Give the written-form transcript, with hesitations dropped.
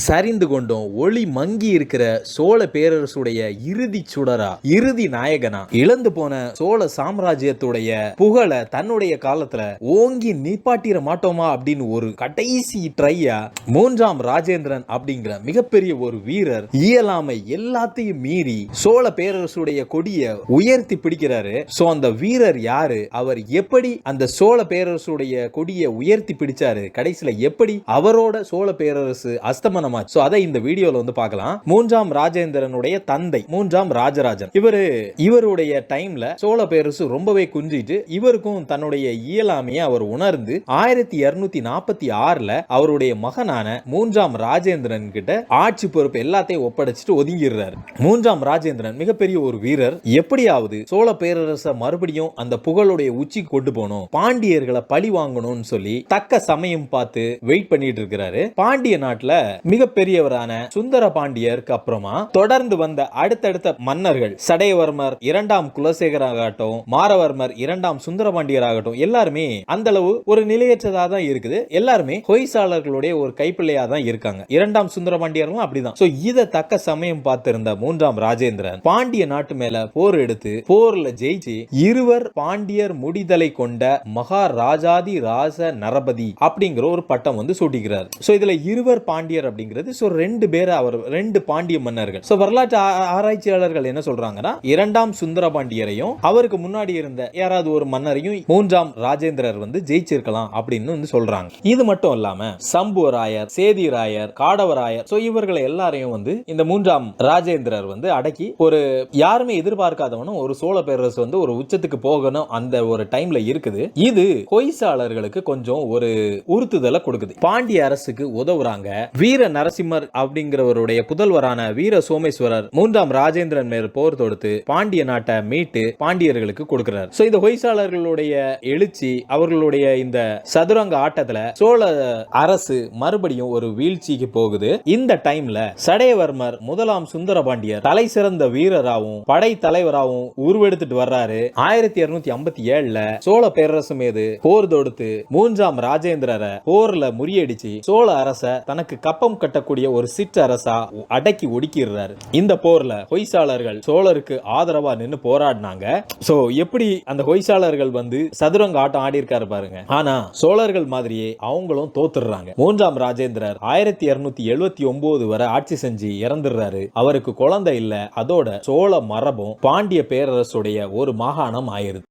சரிந்து கொண்டும் ஒளி மங்கி இருக்கிற சோழ பேரரசுடைய இறுதி சுடரா, இறுதி நாயகனா, இழந்து போன சோழ சாம்ராஜ்யத்துடைய புகழ தன்னுடைய காலத்துல ஓங்கி நிப்பாட்டிட மாட்டோமா அப்படின்னு ஒரு கடைசி ட்ரையா மூன்றாம் ராஜேந்திரன் அப்படிங்கிற மிகப்பெரிய ஒரு வீரர் இயலாமை எல்லாத்தையும் மீறி சோழ பேரரசுடைய கொடிய உயர்த்தி பிடிக்கிறாரு. சோ அந்த வீரர் யாரு, அவர் எப்படி அந்த சோழ பேரரசுடைய கொடிய உயர்த்தி பிடிச்சாரு, கடைசியில எப்படி அவரோட சோழ பேரரசு அஸ்தமனமாச்சு. சோ அதை இந்த வீடியோல வந்து பார்க்கலாம். மூன்றாம் ராஜேந்திரனுடைய தந்தை மூன்றாம் ராஜராஜன், இவருடைய டைம்ல சோழ பேரரசு ரொம்பவே குஞ்சிட்டு இவருக்கும் தன்னுடைய இயலாமையை அவர் உணர்ந்து 1246ல அவருடைய மகனான மூன்றாம் ராஜேந்திரன் கிட்ட ஆட்சி பொறுப்பு எல்லாத்தையும் ஒப்படைச்சிட்டு ஒதுங்கிடுறாரு. மூன்றாம் ராஜேந்திரன் மிகப்பெரிய ஒரு வீரர். எப்படியாவது சோழ பேரரசை மறுபடியும் அந்த புகழுடைய உச்சி கொண்டு போகணும், பாண்டியர்களை பழி வாங்கணும்னு சொல்லி தக்க சமயம் பார்த்து வெயிட் பண்ணிட்டு இருக்கிறாரு. பாண்டிய நாட்டுல மிகப்பெரியவரான சுந்தர பாண்டியருக்கு அப்புறமா தொடர்ந்து வந்த அடுத்தடுத்த மன்னர்கள் சடையவர்மர் இரண்டாம் குலசேகராகட்டும், மாரவர்மர் இரண்டாம் சுந்தரபாண்டியர் ஆகட்டும், எல்லாருமே அந்த அளவு ஒரு நிலையற்றதா தான் இருக்குது. எல்லாருமே ஹொய்சாளர்களுடைய ஒரு கைப்பிள்ளையா தான் இருக்காங்க. இரண்டாம் சுந்தரபாண்டியர்களும் அப்படிதான். சோ இத தக்க சமயம் பார்த்திருந்த மூன்றாம் ராஜேந்திரன் பாண்டிய நாட்டு மேல போர் எடுத்து போர்ல ஜெயிச்சு இருவர் பாண்டியர் முடிதலை கொண்ட மகாராஜாதி ராஜ நரபதி அப்படிங்கிற ஒரு பட்டம் வந்து சூட்டிக்கிறார். சோ இதுல இருவர் பாண்டியர் அப்படிங்கிறது ரெண்டு பேர், அவர் ரெண்டு பாண்டிய மன்னர்கள். சோ வரலாற்று ஆராய்ச்சியாளர்கள் என்ன சொல்றாங்கன்னா, இரண்டாம் சுந்தரபாண்டியரையும் அவருக்கு முன்னாடி இருந்த யாராவது ஒரு மன்னரையும் மூன்றாம் ராஜேந்திரர் வந்து ஜெயிச்சிருக்கலாம் அப்படின்னு வந்து சொல்றாங்க. இது மட்டும் இல்லாம சம்புவராயர், சேதிராயர், காடவராயர், சோ இவர்களை எல்லாரையும் வந்து இந்த மூன்றாம் ராஜேந்திரர் வந்து அடக்கி ஒரு யாருமே எதிர்பார்க்காதவனும் ஒரு சோழ பேரரசு வந்து ஒரு உச்சத்துக்கு போகணும் அந்த ஒரு டைம்ல இருக்குது. இது ஹொய்சாளர்களுக்கு கொஞ்சம் ஒரு உறுத்துதலை கொடுக்குது. பாண்டிய அரசுக்கு உதவுறாங்க. வீர நரசிம்மர் அப்படிங்கிறவருடைய புதல்வரான வீர சோமேஸ்வரர் மூன்றாம் ராஜேந்திரன் மேல் போர் தொடுத்து பாண்டிய நாட்டை மீட்டு பாண்டியர்களுக்கு கொடுக்கிறார். சோ இந்த ஹொய்சாளர்களுடைய எழுச்சி, அவர்களுடைய இந்த சதுரங்க ஆட்டத்துல சோழ அரசு மறுபடியும் ஒரு வீழ்ச்சிக்கு போகுது. இந்த டைம்ல சடையவர்மர் முதலாம் சுந்தரபாண்டியர் தலை சிறந்த வீரராகவும் படை தலைவராகவும் உருவெடுத்துட்டு வர்றாரு. 1257ல சோழ பேரரசு மீது போர் தொடுத்து மூன்றாம் ராஜேந்திரரை போர்ல முறியடிச்சு சோழ அரச தனக்கு கப்பம் கட்டக்கூடிய ஒரு சிற்றரசா அடக்கி ஒடுக்கிறாரு. இந்த போர்ல ஹொய்சாளர்கள் சோழருக்கு ஆதரவா நின்னு போராடினாங்க. சோ எப்படி அந்த ஹொய்சாளர்கள் வந்து சதுரங்க ஆட்டம் ஆடி இருக்காரு பாருங்க. ஆனா சோழர்கள் மாதிரியே அவங்களும் தோத்துறாங்க. மூன்றாம் ராஜேந்திரர் 1279 வரை ஆட்சி செஞ்சு இறந்துடுறாரு. அவருக்கு குழந்தை இல்ல. அதோட சோழ மரபும் பாண்டிய பேரரசுடைய ஒரு மாகாணம் ஆயிருது.